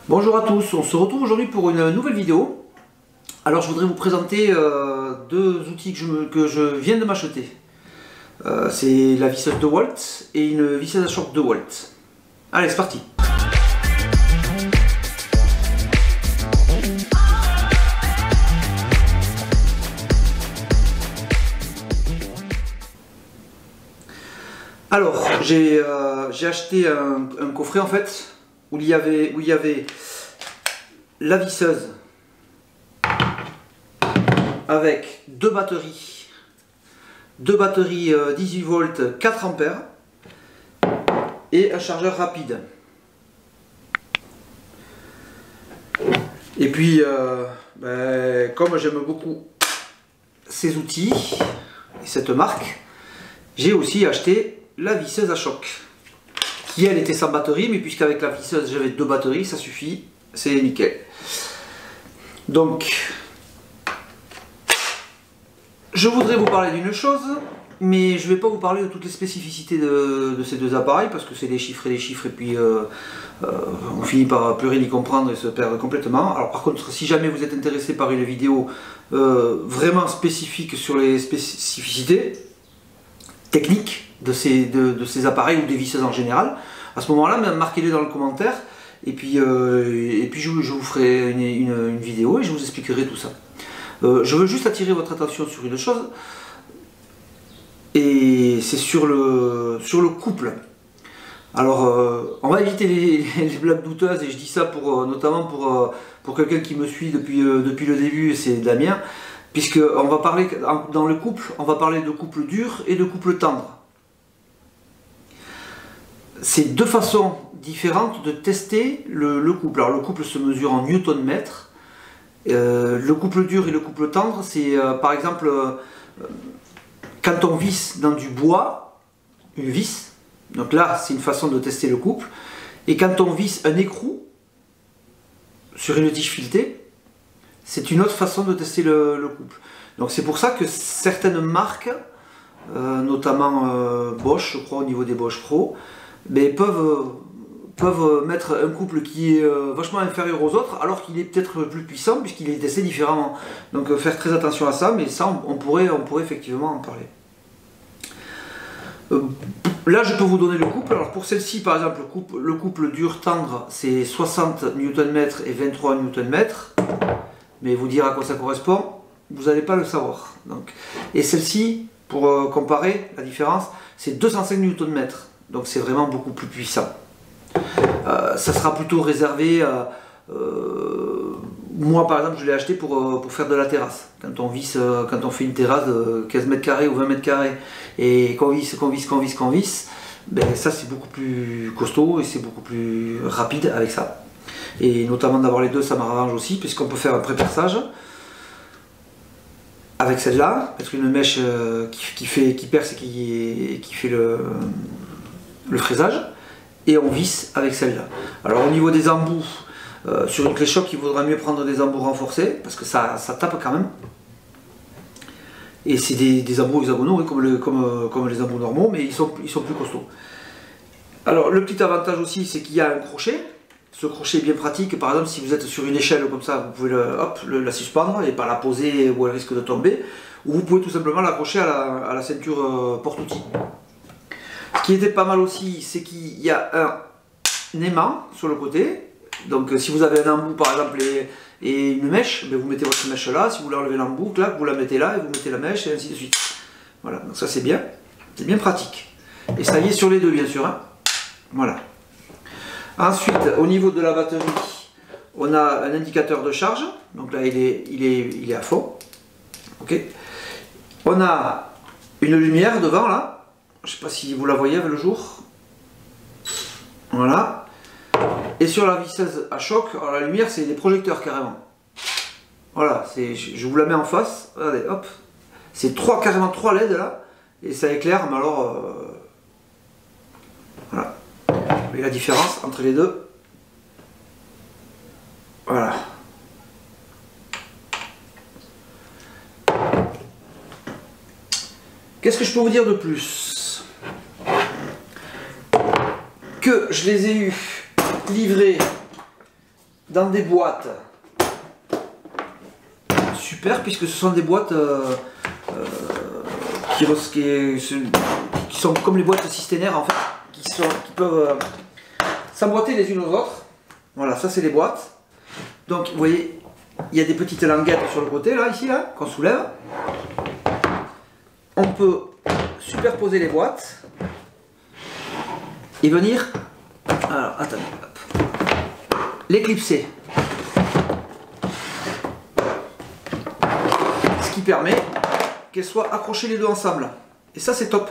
Bonjour à tous, on se retrouve aujourd'hui pour une nouvelle vidéo. Alors je voudrais vous présenter deux outils que je viens de m'acheter. C'est la visseuse DeWalt et une visseuse à choc DeWalt. Allez, c'est parti. Alors j'ai acheté un coffret en fait où il y avait la visseuse avec deux batteries 18 volts 4 ampères et un chargeur rapide. Et puis comme j'aime beaucoup ces outils et cette marque, j'ai aussi acheté la visseuse à choc qui elle était sans batterie, mais puisqu'avec la visseuse j'avais deux batteries, ça suffit, c'est nickel. Donc je voudrais vous parler d'une chose, mais je ne vais pas vous parler de toutes les spécificités de ces deux appareils parce que c'est des chiffres et puis on finit par plus rien y comprendre et se perdre complètement. Alors par contre, si jamais vous êtes intéressé par une vidéo vraiment spécifique sur les spécificités techniques de ces appareils ou des visseuses en général, à ce moment-là, marquez-les dans le commentaire et puis je vous ferai une vidéo et je vous expliquerai tout ça. Je veux juste attirer votre attention sur une chose, et c'est sur le couple. Alors, on va éviter les blagues douteuses, et je dis ça notamment pour quelqu'un qui me suit depuis le début, et c'est Damien, puisque on va parler, dans le couple, on va parler de couple dur et de couple tendre. C'est deux façons différentes de tester le couple. Alors le couple se mesure en newton-mètre. Le couple dur et le couple tendre, c'est par exemple quand on visse dans du bois, une vis, donc là c'est une façon de tester le couple, et quand on visse un écrou sur une tige filetée, c'est une autre façon de tester le couple. Donc c'est pour ça que certaines marques, notamment Bosch, je crois au niveau des Bosch Pro, mais peuvent mettre un couple qui est vachement inférieur aux autres alors qu'il est peut-être plus puissant puisqu'il est testé différemment. Donc faire très attention à ça, mais ça on pourrait effectivement en parler. Là je peux vous donner le couple. Alors pour celle-ci par exemple, le couple dur tendre c'est 60 Nm et 23 Nm, mais vous dire à quoi ça correspond, vous n'allez pas le savoir. Donc, et celle-ci, pour comparer la différence, c'est 205 Nm. Donc c'est vraiment beaucoup plus puissant. Ça sera plutôt réservé à... moi par exemple je l'ai acheté pour faire de la terrasse. Quand on fait une terrasse de 15 mètres carrés ou 20 mètres carrés et qu'on visse, ben ça c'est beaucoup plus costaud et c'est beaucoup plus rapide avec ça. Et notamment d'avoir les deux ça m'arrange aussi puisqu'on peut faire un pré-perçage avec celle-là, mettre une mèche qui perce et qui fait le fraisage, et on visse avec celle-là. Alors au niveau des embouts, sur une clé choc il vaudra mieux prendre des embouts renforcés parce que ça tape quand même, et c'est des embouts hexagonaux comme les embouts normaux, mais ils sont plus costauds. Alors le petit avantage aussi c'est qu'il y a un crochet. Ce crochet est bien pratique, par exemple si vous êtes sur une échelle comme ça, vous pouvez la suspendre et pas la poser où elle risque de tomber, ou vous pouvez tout simplement l'accrocher à la ceinture porte-outils. Ce qui était pas mal aussi, c'est qu'il y a un aimant sur le côté. Donc si vous avez un embout par exemple et une mèche, ben vous mettez votre mèche là. Si vous voulez enlever l'embout, là, vous la mettez là et vous mettez la mèche et ainsi de suite. Voilà, donc ça c'est bien pratique. Et ça y est sur les deux bien sûr. Hein. Voilà. Ensuite, au niveau de la batterie, on a un indicateur de charge. Donc là il est à fond. Ok. On a une lumière devant là. Je ne sais pas si vous la voyez avec le jour. Voilà. Et sur la visseuse à choc, alors la lumière c'est des projecteurs carrément. Voilà, je vous la mets en face. Regardez, hop. C'est carrément 3 LED là. Et ça éclaire, mais alors... voilà. Vous voyez la différence entre les deux. Voilà. Qu'est-ce que je peux vous dire de plus? Que je les ai eu livrés dans des boîtes super, puisque ce sont des boîtes qui sont comme les boîtes systénaires en fait, qui peuvent s'emboîter les unes aux autres. Voilà, ça c'est les boîtes. Donc vous voyez, il y a des petites languettes sur le côté là, ici là, qu'on soulève. On peut superposer les boîtes et venir, alors attendez, l'éclipser. Ce qui permet qu'elles soient accrochées les deux ensemble. Et ça c'est top.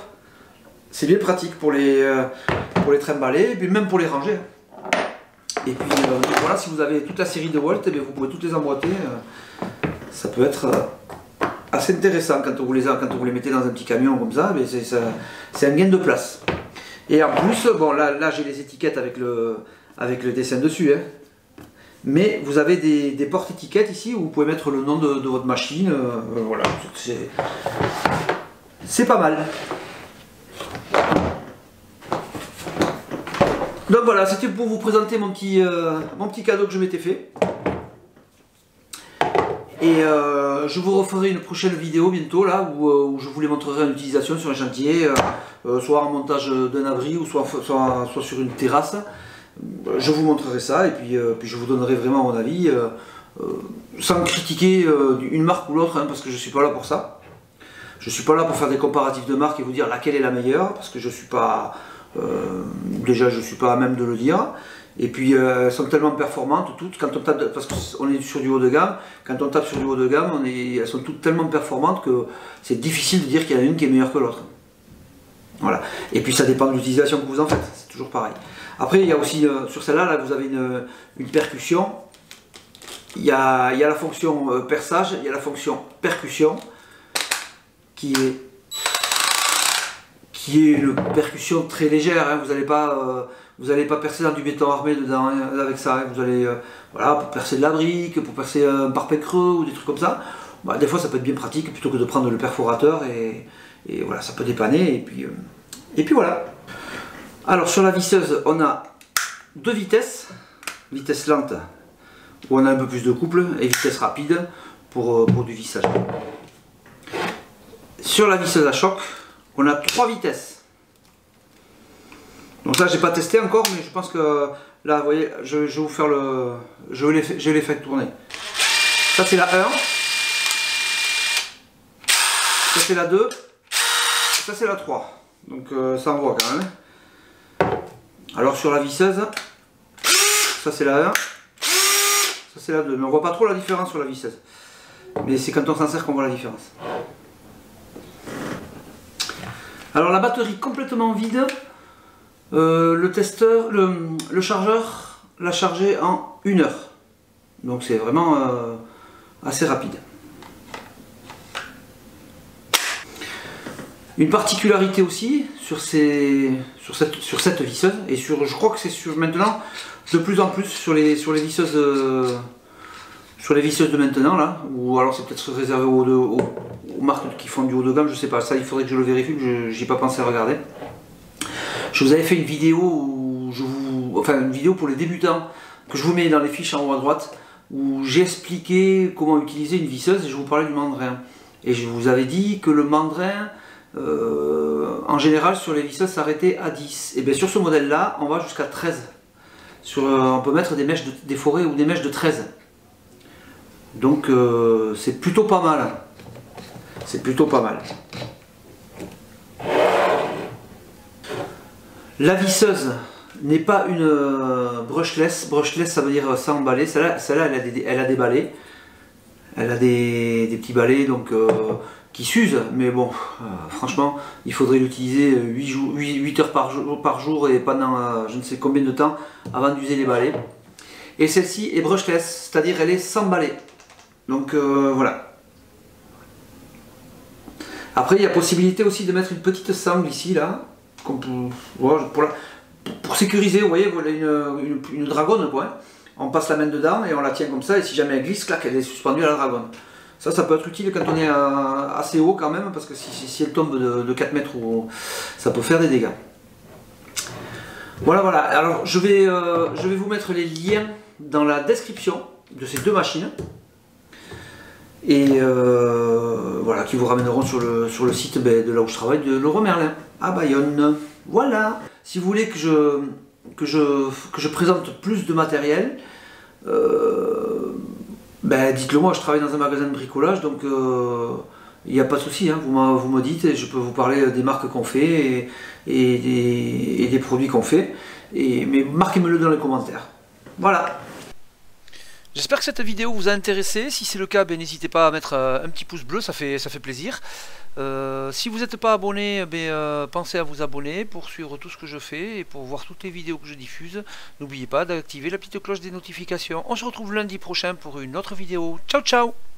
C'est bien pratique pour les trimballer, et puis même pour les ranger. Et puis voilà, si vous avez toute la série de Walt, eh bien, vous pouvez toutes les emboîter. Ça peut être assez intéressant quand vous les mettez dans un petit camion comme ça. C'est un gain de place. Et en plus, bon là j'ai les étiquettes avec le dessin dessus. Hein. Mais vous avez des porte-étiquettes ici où vous pouvez mettre le nom de votre machine. Voilà, c'est pas mal. Donc voilà, c'était pour vous présenter mon petit cadeau que je m'étais fait. Et je vous referai une prochaine vidéo bientôt là où je vous les montrerai en utilisation sur un chantier, soit en montage d'un abri ou soit sur une terrasse. Je vous montrerai ça et puis je vous donnerai vraiment mon avis sans critiquer une marque ou l'autre, hein, parce que je ne suis pas là pour ça. Je ne suis pas là pour faire des comparatifs de marques et vous dire laquelle est la meilleure, parce que je suis pas... déjà je ne suis pas à même de le dire. Et puis elles sont tellement performantes toutes, quand on tape, parce qu'on est sur du haut de gamme, quand on tape sur du haut de gamme, elles sont toutes tellement performantes que c'est difficile de dire qu'il y en a une qui est meilleure que l'autre. Voilà. Et puis ça dépend de l'utilisation que vous en faites, c'est toujours pareil. Après il y a aussi, sur celle-là, là, vous avez une percussion. Il y a la fonction perçage, il y a la fonction percussion, qui est une percussion très légère, hein. Vous n'allez pas percer dans du béton armé dedans, hein, avec ça, hein. Vous allez voilà, pour percer de la brique, pour percer un parpaing creux ou des trucs comme ça. Bah, des fois ça peut être bien pratique plutôt que de prendre le perforateur et voilà, ça peut dépanner et puis voilà. Alors sur la visseuse on a deux vitesses, vitesse lente où on a un peu plus de couple et vitesse rapide pour du vissage. Sur la visseuse à choc on a 3 vitesses. Donc là j'ai pas testé encore, mais je pense que là vous voyez, je vais vous faire je les fais tourner. Ça c'est la 1, ça c'est la 2, ça c'est la 3. Donc ça envoie quand même. Alors sur la visseuse, ça c'est la 1, ça c'est la 2. Mais on voit pas trop la différence sur la visseuse. Mais c'est quand on s'en sert qu'on voit la différence. Alors la batterie complètement vide, le testeur, le chargeur l'a chargé en 1 heure. Donc c'est vraiment assez rapide. Une particularité aussi sur cette visseuse, et je crois que c'est maintenant de plus en plus sur les visseuses de maintenant là, ou alors c'est peut-être réservé aux marques qui font du haut de gamme, je sais pas, ça il faudrait que je le vérifie, j'y ai pas pensé à regarder. Je vous avais fait une vidéo une vidéo pour les débutants que je vous mets dans les fiches en haut à droite où j'ai expliqué comment utiliser une visseuse et je vous parlais du mandrin. Et je vous avais dit que le mandrin en général sur les visseuses s'arrêtait à 10. Et bien sur ce modèle là on va jusqu'à 13. On peut mettre des mèches des forêts ou des mèches de 13. Donc c'est plutôt pas mal. C'est plutôt pas mal. La visseuse n'est pas une brushless. Brushless ça veut dire sans balai. Celle-là elle a des balais. Elle a des petits balais donc qui s'usent, mais bon, franchement, il faudrait l'utiliser 8 heures par jour et pendant je ne sais combien de temps avant d'user les balais. Et celle-ci est brushless, c'est-à-dire elle est sans balai. Donc voilà. Après, il y a possibilité aussi de mettre une petite sangle ici, là, pour sécuriser, vous voyez, voilà une dragonne, quoi. On passe la main dedans et on la tient comme ça, et si jamais elle glisse, clac, elle est suspendue à la dragonne. Ça peut être utile quand on est assez haut quand même, parce que si elle tombe de 4 mètres, ça peut faire des dégâts. Voilà. Alors je vais vous mettre les liens dans la description de ces deux machines. Et voilà, qui vous ramèneront sur le site de là où je travaille, de Leroy Merlin, à Bayonne. Voilà. Si vous voulez que je présente plus de matériel, dites-le moi, je travaille dans un magasin de bricolage, donc il n'y a pas de souci, hein, vous me dites et je peux vous parler des marques qu'on fait et des produits qu'on fait. Mais marquez-me-le dans les commentaires. Voilà. J'espère que cette vidéo vous a intéressé. Si c'est le cas, n'hésitez pas à mettre un petit pouce bleu, ça fait plaisir. Si vous n'êtes pas abonné, pensez à vous abonner pour suivre tout ce que je fais et pour voir toutes les vidéos que je diffuse. N'oubliez pas d'activer la petite cloche des notifications. On se retrouve lundi prochain pour une autre vidéo. Ciao ciao!